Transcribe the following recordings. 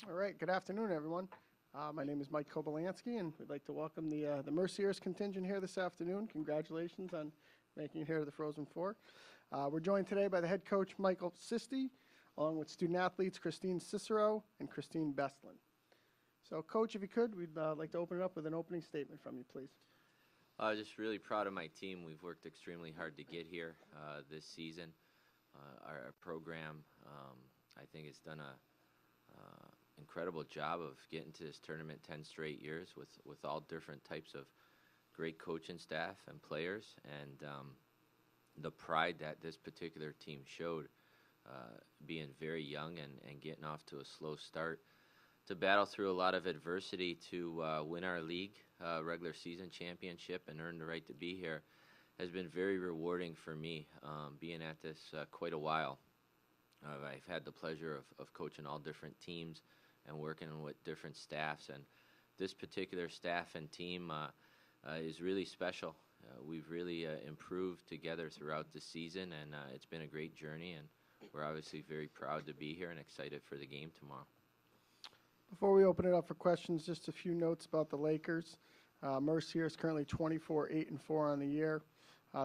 All right, good afternoon, everyone. My name is Mike Kobolansky, and we'd like to welcome the Mercyhurst contingent here this afternoon. Congratulations on making it here to the Frozen Four. We're joined today by the head coach, Michael Sisti, along with student athletes Christine Cicero and Christine Bestlin. So, Coach, if you could, we'd like to open it up with an opening statement from you, please. Just really proud of my team. We've worked extremely hard to get here this season. Our program, I think, has done a incredible job of getting to this tournament 10 straight years with all different types of great coaching staff and players, and the pride that this particular team showed, being very young and getting off to a slow start, to battle through a lot of adversity to win our league regular season championship and earn the right to be here, has been very rewarding for me, being at this quite a while. I've had the pleasure of coaching all different teams and working with different staffs, and this particular staff and team is really special. We've really improved together throughout the season, and it's been a great journey, and we're obviously very proud to be here and excited for the game tomorrow. Before we open it up for questions, just a few notes about the Lakers. Mercier is currently 24-8-4 on the year.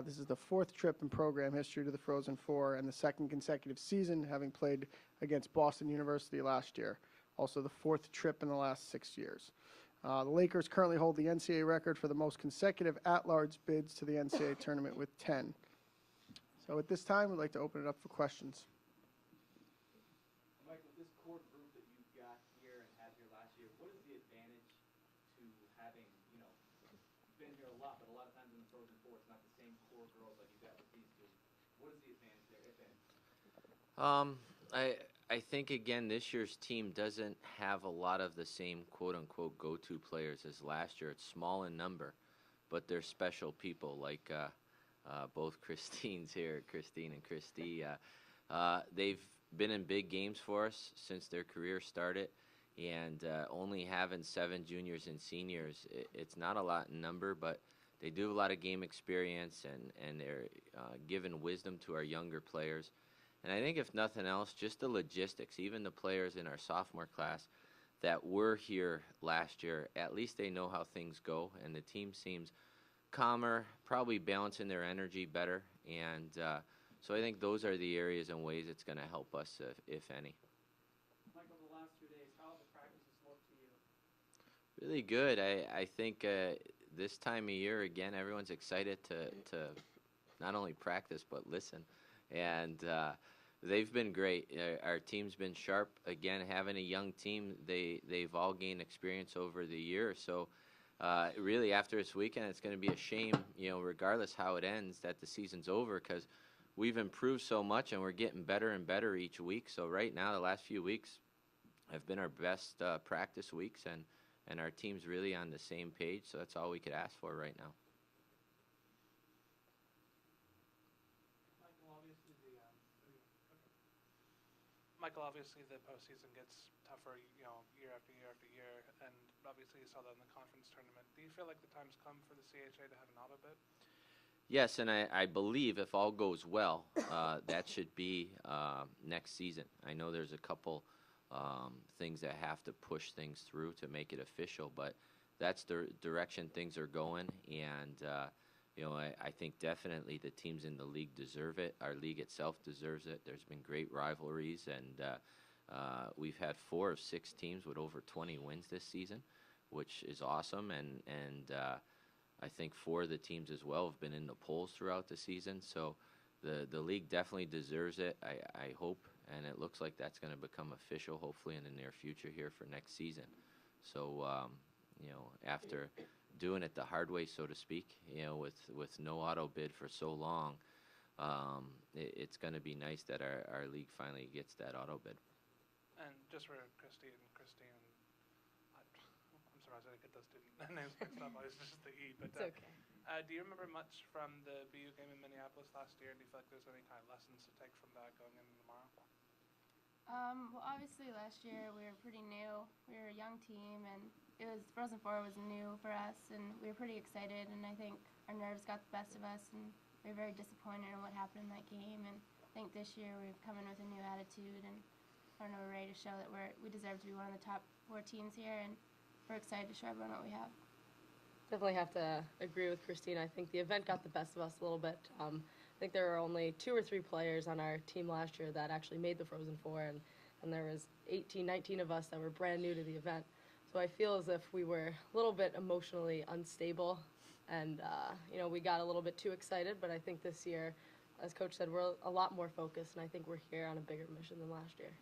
This is the fourth trip in program history to the Frozen Four and the second consecutive season, having played against Boston University last year. Also the fourth trip in the last 6 years. The Lakers currently hold the NCAA record for the most consecutive at-large bids to the NCAA tournament with 10. So at this time, we'd like to open it up for questions. Michael, this core group that you've got here and had here last year, what is the advantage to having, been here a lot, but a lot of times in the Frozen Four, it's not the same core girls like you got with these two. What is the advantage there, if any? I think, again, this year's team doesn't have a lot of the same quote-unquote go-to players as last year. It's small in number, but they're special people like both Christine and Christy. They've been in big games for us since their career started, and only having 7 juniors and seniors, it's not a lot in number, but they do have a lot of game experience, and they're giving wisdom to our younger players. And I think if nothing else, just the logistics, even the players in our sophomore class that were here last year, at least they know how things go, and the team seems calmer, probably balancing their energy better. And so I think those are the areas and ways it's going to help us, if any. Michael, the last 2 days, how have the practices looked to you? Really good. I think this time of year, again, everyone's excited to not only practice but listen. And they've been great. Our team's been sharp. Again, having a young team, they've all gained experience over the year. So really, after this weekend, it's going to be a shame, regardless how it ends, that the season's over, because we've improved so much and we're getting better and better each week. So right now, the last few weeks have been our best practice weeks, and our team's really on the same page. So that's all we could ask for right now. Michael, obviously the postseason gets tougher, year after year after year, and obviously you saw that in the conference tournament. Do you feel like the time's come for the CHA to have an auto bid? Yes, and I believe if all goes well, that should be next season. I know there's a couple things that have to push things through to make it official, but that's the direction things are going, and I think definitely the teams in the league deserve it. Our league itself deserves it. There's been great rivalries, and we've had 4 of 6 teams with over 20 wins this season, which is awesome. And I think 4 of the teams as well have been in the polls throughout the season. So the league definitely deserves it. I hope, and it looks like that's going to become official hopefully in the near future here for next season. So after doing it the hard way, so to speak, with no auto bid for so long, it's going to be nice that our league finally gets that auto bid. And just for Christine, I'm surprised I didn't get those two names mixed up. It's just the E. But it's okay. Do you remember much from the BU game in Minneapolis last year? Do you feel like there's any kind of lessons to take from that going into tomorrow? Well, obviously last year we were pretty new. We were a young team, and Frozen Four was new for us, and we were pretty excited. And I think our nerves got the best of us, and we were very disappointed in what happened in that game. And I think this year we've come in with a new attitude, and I don't know, we're ready to show that we deserve to be one of the top 4 teams here, and we're excited to show everyone what we have. Definitely have to agree with Christina. I think the event got the best of us a little bit. I think there were only 2 or 3 players on our team last year that actually made the Frozen Four, and there was 18, 19 of us that were brand new to the event. So I feel as if we were a little bit emotionally unstable, and we got a little bit too excited. But I think this year, as Coach said, we're a lot more focused, and I think we're here on a bigger mission than last year.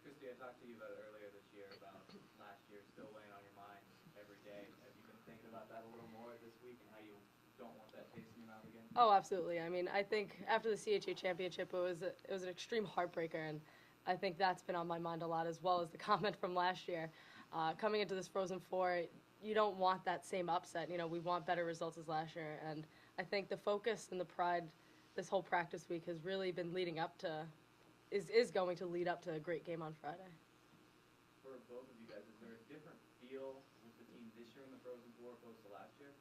Christy, I talked to you about it earlier this year, about last year still weighing on your mind every day. Have you been thinking about that a little more this week and how you don't want that taste in your mouth again? Oh, absolutely. I mean, I think after the CHA championship, it was an extreme heartbreaker, and I think that's been on my mind a lot, as well as the comment from last year. Coming into this Frozen Four, you don't want that same upset. We want better results as last year, and I think the focus and the pride this whole practice week has really been leading up to, is going to lead up to a great game on Friday. For both of you guys, is there a different feel with the team this year in the Frozen Four opposed to last year?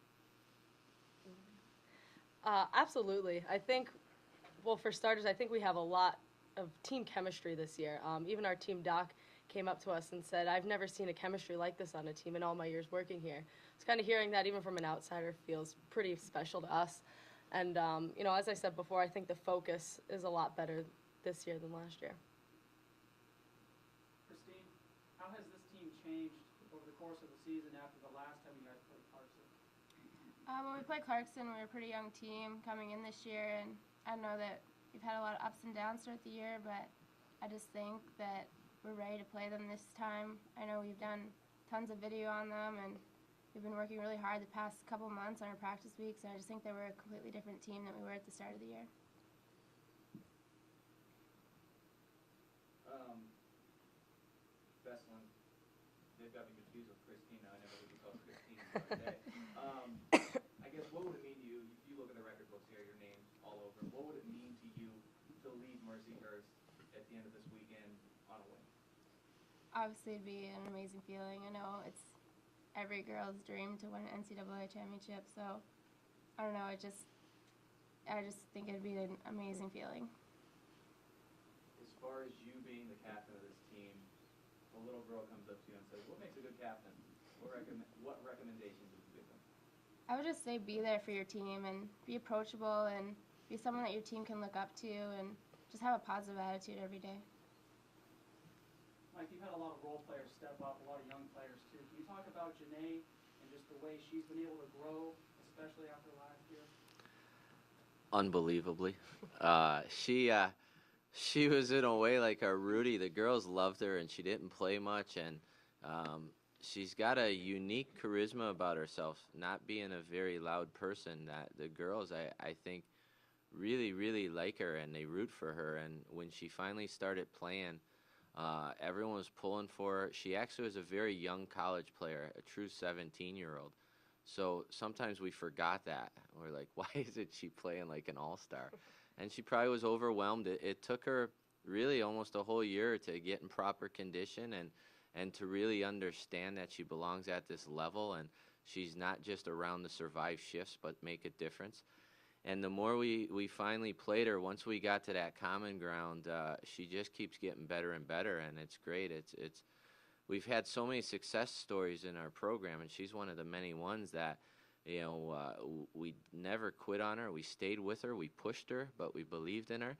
Absolutely. I think, well, for starters, I think we have a lot of team chemistry this year. Even our team doc came up to us and said, I've never seen a chemistry like this on a team in all my years working here. It's kind of hearing that even from an outsider feels pretty special to us. And, as I said before, I think the focus is a lot better this year than last year. Christine, how has this team changed over the course of the season after the last time you guys played Clarkson? When we played Clarkson, we were a pretty young team coming in this year, and I know that we've had a lot of ups and downs throughout the year, but I just think that we're ready to play them this time. I know we've done tons of video on them, and we've been working really hard the past couple months on our practice weeks, and I just think that we're a completely different team than we were at the start of the year. Besselin, they've got me confused with Christina. I never would be called Christine the other day. I guess, what would it mean to you, if you look at the record books here, your name's all over, what would it mean to you to lead Mercyhurst at the end of this weekend on a win? Obviously, it'd be an amazing feeling. I know it's every girl's dream to win an NCAA championship, so I don't know, I just think it'd be an amazing feeling. As far as you being the captain of this team, a little girl comes up to you and says, what makes a good captain? What recommendations would you give them? I would just say be there for your team and be approachable and be someone that your team can look up to and just have a positive attitude every day. Mike, you've had a lot of role players step up, a lot of young players too. Can you talk about Janae and just the way she's been able to grow, especially after last year? Unbelievably. She was in a way like our Rudy. The girls loved her, and she didn't play much, and she's got a unique charisma about herself, not being a very loud person, that the girls, I think, really, really like her, and they root for her. And when she finally started playing, everyone was pulling for her. She actually was a very young college player, a true 17-year-old. So sometimes we forgot that. We're like, why isn't she playing like an all-star? And she probably was overwhelmed. It took her really almost a whole year to get in proper condition and to really understand that she belongs at this level, and she's not just around to survive shifts but make a difference. And the more we finally played her, once we got to that common ground, she just keeps getting better and better, and it's great. We've had so many success stories in our program, and she's one of the many ones that, we never quit on her. We stayed with her. We pushed her, but we believed in her.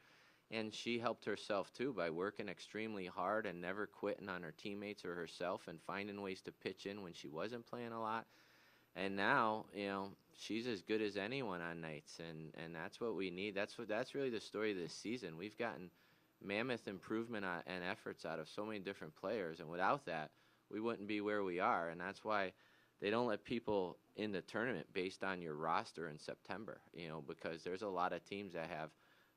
And she helped herself, too, by working extremely hard and never quitting on her teammates or herself and finding ways to pitch in when she wasn't playing a lot. And now, she's as good as anyone on nights, and that's what we need. That's really the story of this season. We've gotten mammoth improvement and efforts out of so many different players, and without that, we wouldn't be where we are. And that's why they don't let people in the tournament based on your roster in September, because there's a lot of teams that have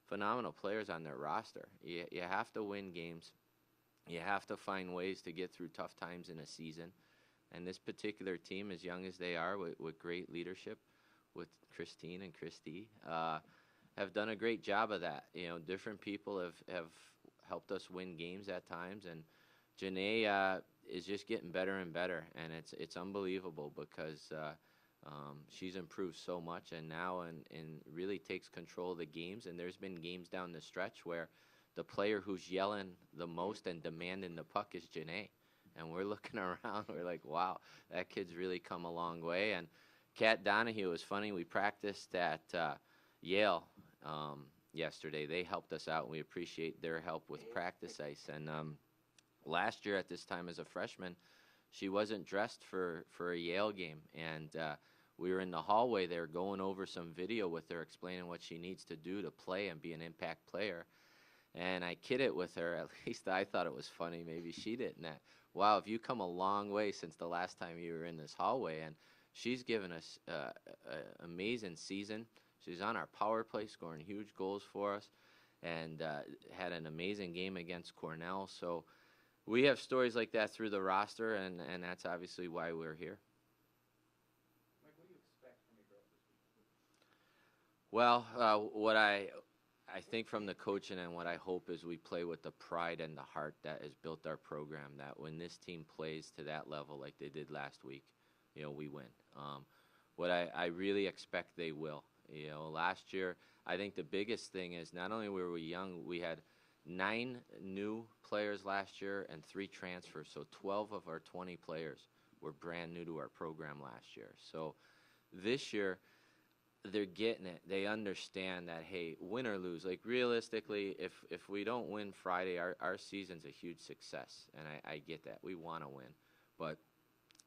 phenomenal players on their roster. You have to win games. You have to find ways to get through tough times in a season. And this particular team, as young as they are, with great leadership, with Christine and Christy, have done a great job of that. Different people have helped us win games at times, and Janae is just getting better and better, and it's unbelievable because she's improved so much, and now and really takes control of the games. And there's been games down the stretch where the player who's yelling the most and demanding the puck is Janae. And we're looking around, we're like, wow, that kid's really come a long way. And Kat Donahue, was funny, we practiced at Yale yesterday. They helped us out, and we appreciate their help with practice ice. And last year at this time as a freshman, she wasn't dressed for a Yale game. And we were in the hallway there going over some video with her, explaining what she needs to do to play and be an impact player. And I kidded with her, at least I thought it was funny, maybe she didn't. That, wow, have you come a long way since the last time you were in this hallway? And she's given us an amazing season. She's on our power play, scoring huge goals for us, and had an amazing game against Cornell. So we have stories like that through the roster, and that's obviously why we're here. Mike, what do you expect from your girls this week? Well, what I think from the coaching and what I hope is we play with the pride and the heart that has built our program, that when this team plays to that level like they did last week, you know, we win. What I really expect they will. You know, last year, I think the biggest thing is not only were we young, we had 9 new players last year and 3 transfers, so 12 of our 20 players were brand new to our program last year. So this year, they're getting it. They understand that, hey, win or lose, like realistically, if we don't win Friday, our season's a huge success, and I get that. We want to win. But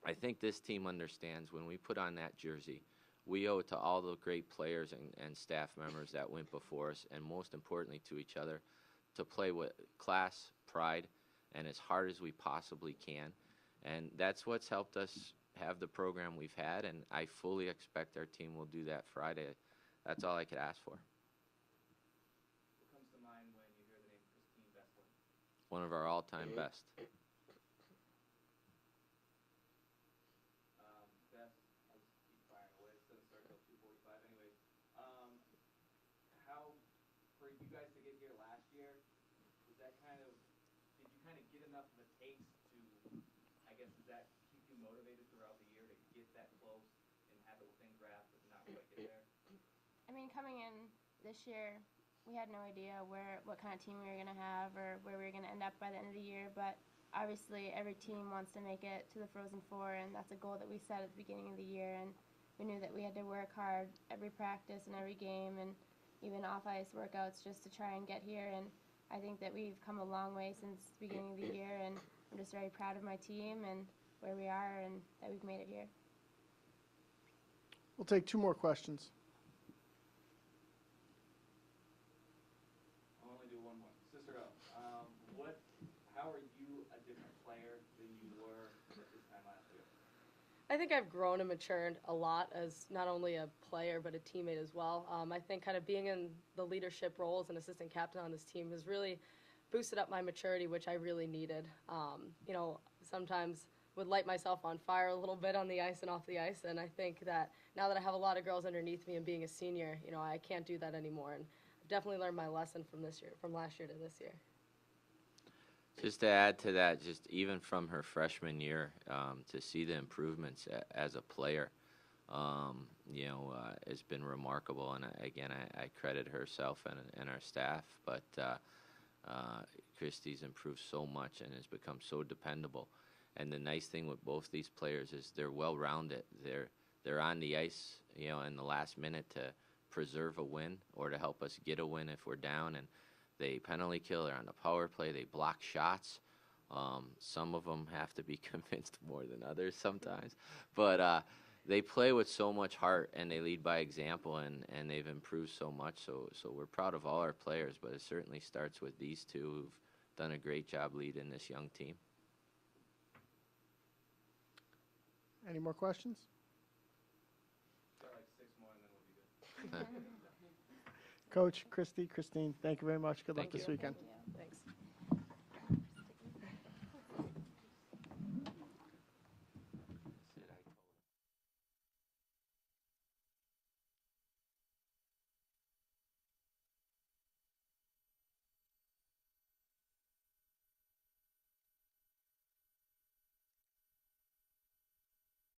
I think this team understands when we put on that jersey, we owe it to all the great players and staff members that went before us, and most importantly to each other, to play with class, pride, and as hard as we possibly can. And that's what's helped us have the program we've had, and I fully expect our team will do that Friday. That's all I could ask for. What comes to mind when you hear the name Christine Vestland? One of our all-time best. Beth, I'll just keep firing away. Instead of start till 2:45 anyways. How, for you guys to get here last year, was that did you kind of get enough of a taste to, I guess, does that keep you motivated throughout the year to get that close and have it within grasp but not quite get there? I mean, coming in this year, we had no idea what kind of team we were going to have or where we were going to end up by the end of the year, but obviously every team wants to make it to the Frozen Four, and that's a goal that we set at the beginning of the year, and we knew that we had to work hard every practice and every game and even off-ice workouts just to try and get here, and I think that we've come a long way since the beginning of the year, and I'm just very proud of my team and where we are and that we've made it here. We'll take 2 more questions. I'll only do one more. Sister O, how are you a different player than you were at this time last year? I think I've grown and matured a lot as not only a player but a teammate as well. I think kind of being in the leadership role as an assistant captain on this team has really boosted up my maturity, which I really needed. You know, sometimes would light myself on fire a little bit on the ice and off the ice, and I think that now that I have a lot of girls underneath me and being a senior, you know, I can't do that anymore, and I've definitely learned my lesson from last year to this year. Just to add to that, just even from her freshman year, to see the improvements as a player, you know, has been remarkable. And again, I credit herself and our staff, but Christy's improved so much and has become so dependable. And the nice thing with both these players is they're well-rounded. They're on the ice, you know, in the last minute to preserve a win or to help us get a win if we're down, and they penalty kill. They're on the power play. They block shots. Some of them have to be convinced more than others sometimes. But they play with so much heart, and they lead by example, and they've improved so much. So we're proud of all our players, but it certainly starts with these 2 who've done a great job leading this young team. Any more questions? Got like 6 more and then we'll be good. Coach, Christy, Christine, thank you very much. Good luck Thank you. this weekend. Thank you. Thanks.